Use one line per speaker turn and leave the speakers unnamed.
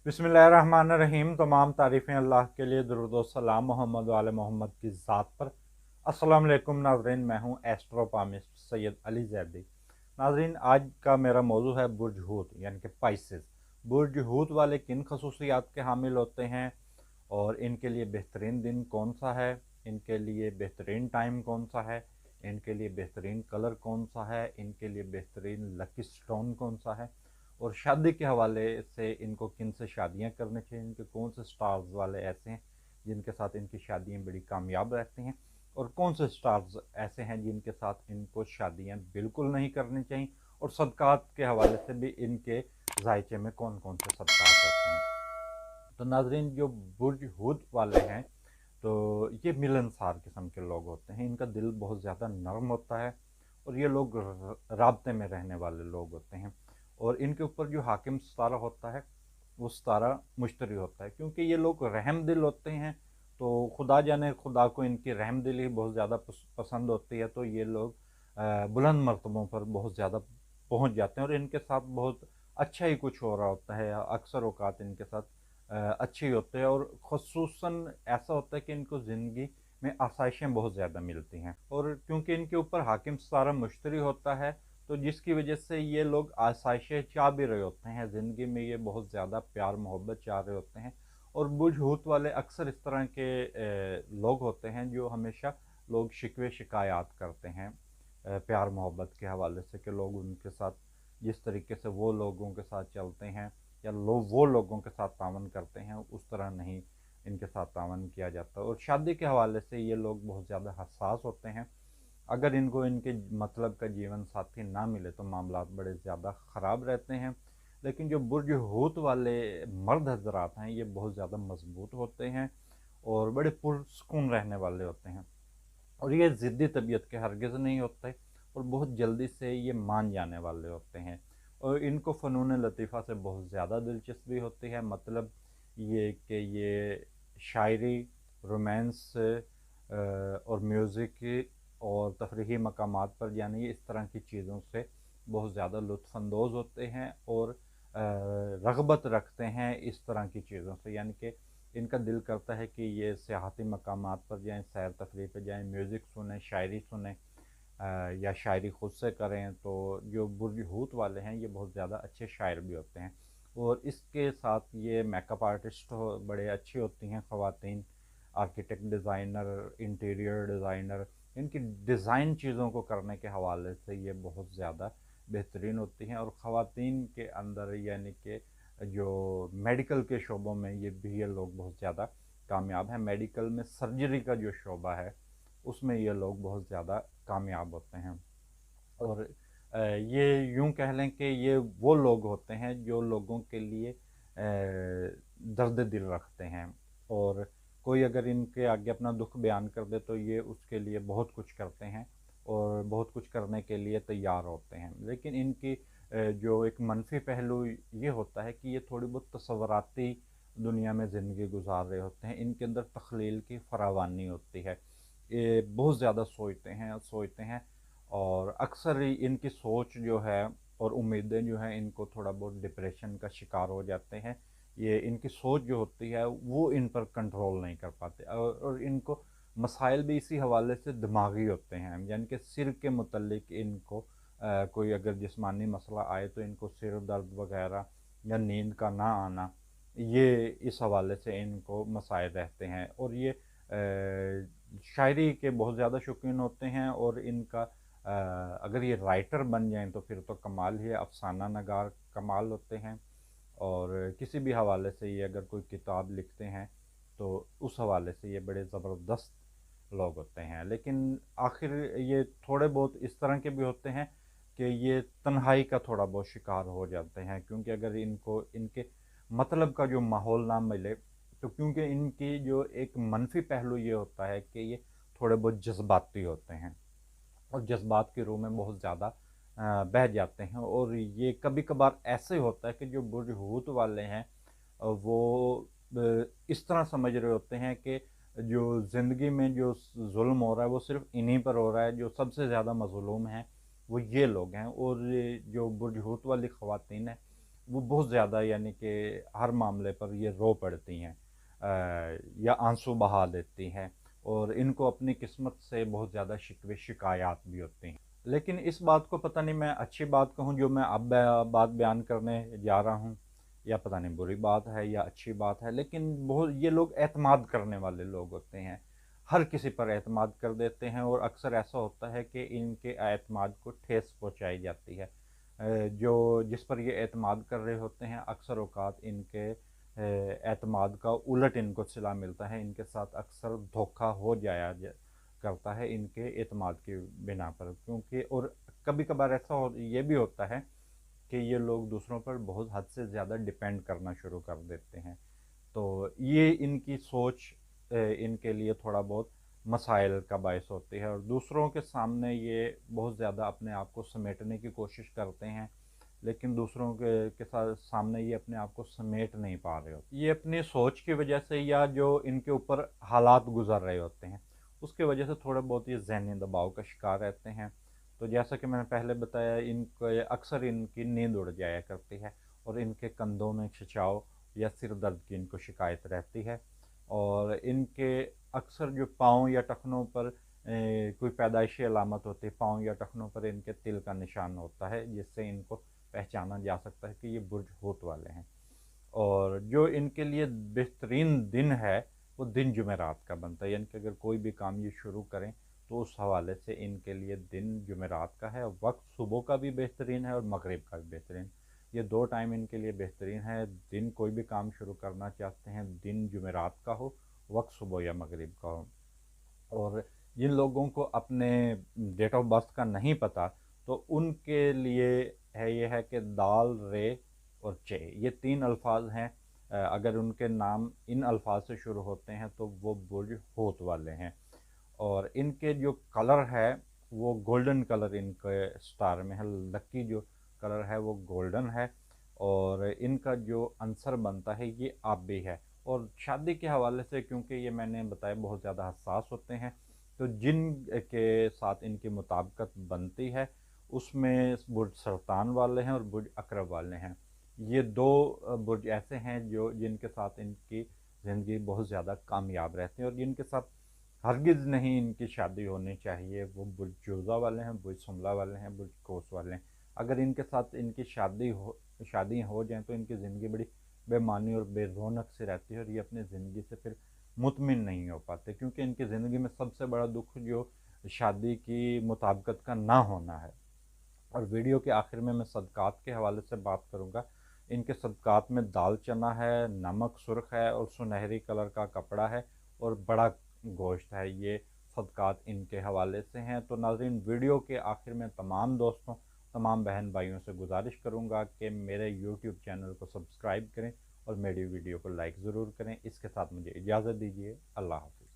बिस्मिल्लाहिर्रहमानिर्रहीम। तमाम तारीफ़ें अल्लाह के लिए, दुरूद व सलाम मोहम्मद वाले मोहम्मद की ज़ात पर। अस्सलाम वालेकुम नाज़रीन, मैं हूँ एस्ट्रोपामिस्ट सैयद अली ज़ैदी। नाज़रीन, आज का मेरा मौजू है बुर्ज हूत यानी कि पाइसेस। बुर्ज हूत वाले किन खसूसियात के हामिल होते हैं और इनके लिए बेहतरीन दिन कौन सा है, इनके लिए बेहतरीन टाइम कौन सा है, इनके लिए बेहतरीन कलर कौन सा है, इनके लिए बेहतरीन लकी स्टोन कौन सा है, और शादी के हवाले से इनको किन से शादियां करनी चाहिए, इनके कौन से स्टार्स वाले ऐसे हैं जिनके साथ इनकी शादियां बड़ी कामयाब रहती हैं, और कौन से स्टार्स ऐसे हैं जिनके साथ इनको शादियां बिल्कुल नहीं करनी चाहिए, और सदक़ात के हवाले से भी इनके जायचे में कौन कौन से सदक़ात होते हैं। तो नाजरीन, जो बुर्ज हूत वाले हैं तो ये मिलनसार किस्म के लोग होते हैं। इनका दिल बहुत ज़्यादा नरम होता है और ये लोग राब्ते में रहने वाले लोग होते हैं। और इनके ऊपर जो हाकिम सितारा होता है वो सितारा मुश्तरी होता है, क्योंकि ये लोग रहम दिल होते हैं। तो खुदा जाने खुदा को इनकी रहम दिली बहुत ज़्यादा पसंद होती है, तो ये लोग बुलंद मरतबों पर बहुत ज़्यादा पहुँच जाते हैं और इनके साथ बहुत अच्छा ही कुछ हो रहा होता है। अक्सर औकात इनके साथ अच्छे होते हैं, और ख़ुसूसन ऐसा होता है कि इनको ज़िंदगी में आसाइशें बहुत ज़्यादा मिलती हैं। और क्योंकि इनके ऊपर हाकिम सारा मुश्तरी होता है, तो जिसकी वजह से ये लोग आसाइशें चाह भी रहे होते हैं ज़िंदगी में, ये बहुत ज़्यादा प्यार मोहब्बत चाह रहे होते हैं। और बुझ हूत वाले अक्सर इस तरह के लोग होते हैं जो हमेशा लोग शिकवे शिकायत करते हैं प्यार मोहब्बत के हवाले से, कि लोग उनके साथ जिस तरीके से वो लोगों के साथ चलते हैं या वो लोगों के साथ तावन करते हैं उस तरह नहीं इनके साथ तावन किया जाता। और शादी के हवाले से ये लोग बहुत ज़्यादा हसास होते हैं। अगर इनको इनके मतलब का जीवन साथी ना मिले तो मामला बड़े ज़्यादा ख़राब रहते हैं। लेकिन जो बुर्ज हूत वाले मर्द हजरात हैं ये बहुत ज़्यादा मजबूत होते हैं और बड़े पुरसकून रहने वाले होते हैं, और ये ज़िद्दी तबीयत के हरगिज़ नहीं होते, और बहुत जल्दी से ये मान जाने वाले होते हैं। और इनको फ़नून लतीफ़ा से बहुत ज़्यादा दिलचस्पी होती है। मतलब ये कि ये शायरी, रोमांस और म्यूज़िक और तफरीही मकामात पर जाने इस तरह की चीज़ों से बहुत ज़्यादा लुत्फ़अंदोज़ होते हैं और रग़बत रखते हैं इस तरह की चीज़ों से। यानी कि इनका दिल करता है कि ये सियाहती मकामात पर जाएँ, सैर तफरीह पे जाएँ, म्यूज़िक सुनें, शायरी सुनें, या शायरी ख़ुद से करें। तो जो बुर्ज हूत वाले हैं ये बहुत ज़्यादा अच्छे शायर भी होते हैं, और इसके साथ ये मेकअप आर्टिस्ट बड़े अच्छी होती हैं ख़वातीन, आर्किटेक्ट, डिज़ाइनर, इंटीरियर डिज़ाइनर। इनकी डिज़ाइन चीज़ों को करने के हवाले से ये बहुत ज़्यादा बेहतरीन होती हैं। और ख़वातीन के अंदर यानी कि जो मेडिकल के शोबों में ये लोग बहुत ज़्यादा कामयाब हैं। मेडिकल में सर्जरी का जो शोबा है उसमें ये लोग बहुत ज़्यादा कामयाब होते हैं। और ये यूँ कह लें कि ये वो लोग होते हैं जो लोगों के लिए दर्द दिल रखते हैं, और कोई अगर इनके आगे अपना दुख बयान कर दे तो ये उसके लिए बहुत कुछ करते हैं और बहुत कुछ करने के लिए तैयार होते हैं। लेकिन इनकी जो एक मनफी पहलू ये होता है कि ये थोड़ी बहुत तसव्वुराती दुनिया में ज़िंदगी गुजार रहे होते हैं। इनके अंदर तख्लील की फरावानी होती है, ये बहुत ज़्यादा सोचते हैं और अक्सर ही इनकी सोच जो है और उम्मीदें जो हैं इनको थोड़ा बहुत डिप्रेशन का शिकार हो जाते हैं। ये इनकी सोच जो होती है वो इन पर कंट्रोल नहीं कर पाते, और इनको मसाइल भी इसी हवाले से दिमागी होते हैं। यानी कि सिर के मुतल्लिक इनको कोई अगर जिस्मानी मसला आए तो इनको सिर दर्द वगैरह या नींद का ना आना, ये इस हवाले से इनको मसाइल रहते हैं। और ये शायरी के बहुत ज़्यादा शौकीन होते हैं, और इनका अगर ये राइटर बन जाएं तो फिर तो कमाल ही है, अफसाना नगार कमाल होते हैं। और किसी भी हवाले से ये अगर कोई किताब लिखते हैं तो उस हवाले से ये बड़े ज़बरदस्त लोग होते हैं। लेकिन आखिर ये थोड़े बहुत इस तरह के भी होते हैं कि ये तन्हाई का थोड़ा बहुत शिकार हो जाते हैं, क्योंकि अगर इनको इनके मतलब का जो माहौल ना मिले तो, क्योंकि इनकी जो एक मनफी पहलू ये होता है कि ये थोड़े बहुत जज्बाती होते हैं और जज्बात की रूह में बहुत ज़्यादा बह जाते हैं। और ये कभी कभार ऐसे होता है कि जो बुरहूत वाले हैं वो इस तरह समझ रहे होते हैं कि जो ज़िंदगी में जो जुल्म हो रहा है वो सिर्फ इन्हीं पर हो रहा है, जो सबसे ज़्यादा मज़लूम हैं वो ये लोग हैं। और ये जो बुरहूत वाली ख़वातीन हैं وہ بہت زیادہ یعنی کہ ہر معاملے پر یہ رو پڑتی ہیں یا آنسو بہا دیتی ہیں، اور ان کو اپنی قسمت سے بہت زیادہ شکوے شکایات بھی ہوتے ہیں۔ لیکن اس بات کو پتہ نہیں میں اچھی بات کہوں جو میں اب بات بیان کرنے جا رہا ہوں، یا پتہ نہیں بری بات ہے یا اچھی بات ہے، لیکن بہت یہ لوگ اعتماد کرنے والے لوگ ہوتے ہیں، ہر کسی پر اعتماد کر دیتے ہیں، اور اکثر ایسا ہوتا ہے کہ ان کے اعتماد کو ٹھیس پہنچائی جاتی ہے۔ جو جس پر یہ اعتماد کر رہے ہوتے ہیں اکثر اوقات ان کے اعتماد کا الٹ ان کو صلہ ملتا ہے، ان کے ساتھ اکثر دھوکہ ہو جایا کرتا ہے ان کے اعتماد کی بنا پر، کیونکہ اور کبھی کبھار ایسا یہ بھی ہوتا ہے کہ یہ لوگ دوسروں پر بہت حد سے زیادہ ڈیپینڈ کرنا شروع کر دیتے ہیں، تو یہ ان کی سوچ ان کے لیے تھوڑا بہت مسائل کا باعث ہوتی ہے، اور دوسروں کے سامنے یہ بہت زیادہ اپنے آپ کو سمیٹنے کی کوشش کرتے ہیں، لیکن دوسروں کے ساتھ سامنے یہ اپنے آپ کو سمیٹ نہیں پا رہے ہوتے، یہ اپنی سوچ کی وجہ سے یا جو ان کے اوپر حالات گزر رہے ہوتے ہیں اس کی وجہ سے تھوڑا بہت یہ ذہنی دباؤ کا شکار رہتے ہیں۔ تو جیسا کہ میں نے پہلے بتایا ان کو اکثر ان کی نیند اڑ جایا کرتی ہے، اور ان کے کندھوں میں کھچاؤ یا سر درد کی ان کو شکایت رہتی ہے، اور ان کے اکثر جو پاؤں یا ٹخنوں پر کوئی پیدائشی علامت ہوتی ہے، پاؤں یا ٹخنوں پر ان کے تل کا نشان ہوتا ہے جس سے ان کو پہچانا جا سکتا ہے کہ یہ برج حوت والے ہیں۔ اور جو ان کے لیے بہترین دن ہے وہ دن جمعرات کا بنتا ہے، یعنی کہ اگر کوئی بھی کام یہ شروع کریں تو اس حوالے سے ان کے لیے دن جمعرات کا ہے، وقت صبح کا بھی بہترین ہے اور مغرب کا بھی بہترین، یہ دو ٹائم ان کے لیے بہترین ہے۔ دن کوئی بھی کام شروع کرنا چاہتے ہیں دن جمعرات کا ہو، وقت صبح یا مغرب کا ہو۔ اور جن لوگوں کو اپنے ڈیٹ آف برتھ کا نہیں پتہ تو ان کے لیے یہ ہے کہ دال، رے اور چے، یہ تین الفاظ ہیں، اگر ان کے نام ان الفاظ سے شروع ہوتے ہیں تو وہ برج حوت والے ہیں، اور ان کے جو کلر ہے وہ گولڈن کلر ان کے سٹار میں ہے، لکی جو کلر ہے وہ گولڈن ہے، اور ان کا جو عنصر بنتا ہے یہ آبی ہے، اور شادی کے حوالے سے کیونکہ یہ میں نے بتایا بہت زیادہ حساس ہوتے ہیں، تو جن کے ساتھ ان کی مطابقت بنتی ہے اس میں برج سرطان والے ہیں اور برج عقرب والے ہیں، یہ دو برج ایسے ہیں جن کے ساتھ ان کی زندگی بہت زیادہ کامیاب رہتی ہے، اور جن کے ساتھ ہرگز نہیں ان کی شادی ہونی چاہیے، وہ برج جوزہ والے ہیں، برج سملہ والے ہیں، برج قوس والے ہیں۔ اگر ان کے ساتھ ان کی شادی ہو جائیں تو ان کی زندگی بڑی بے معنی اور بے رونق سے رہتی ہے، اور یہ اپنی زندگی سے پھر مطمئن نہیں ہو پاتے، کیونکہ ان کی زندگی میں سب سے بڑا دکھ جو شادی کی مطابقت کا نہ ہونا ہے۔ اور ویڈیو کے آخر میں صدقات کے حوالے سے بات کروں گا، ان کے صدقات میں دال چنا ہے، نمک سرخ ہے، اور سنہری کلر کا کپڑا ہے، اور بڑا گوشت ہے، یہ صدقات ان کے حوالے سے ہیں۔ تو ناظرین ویڈیو کے آخر میں تمام دوستوں، تمام بہن بھائیوں سے گزارش کروں گا کہ میرے یوٹیوب چینل کو سبسکرائب کریں اور میری ویڈیو کو لائک ضرور کریں۔ اس کے ساتھ مجھے اجازت دیجیے، اللہ حافظ۔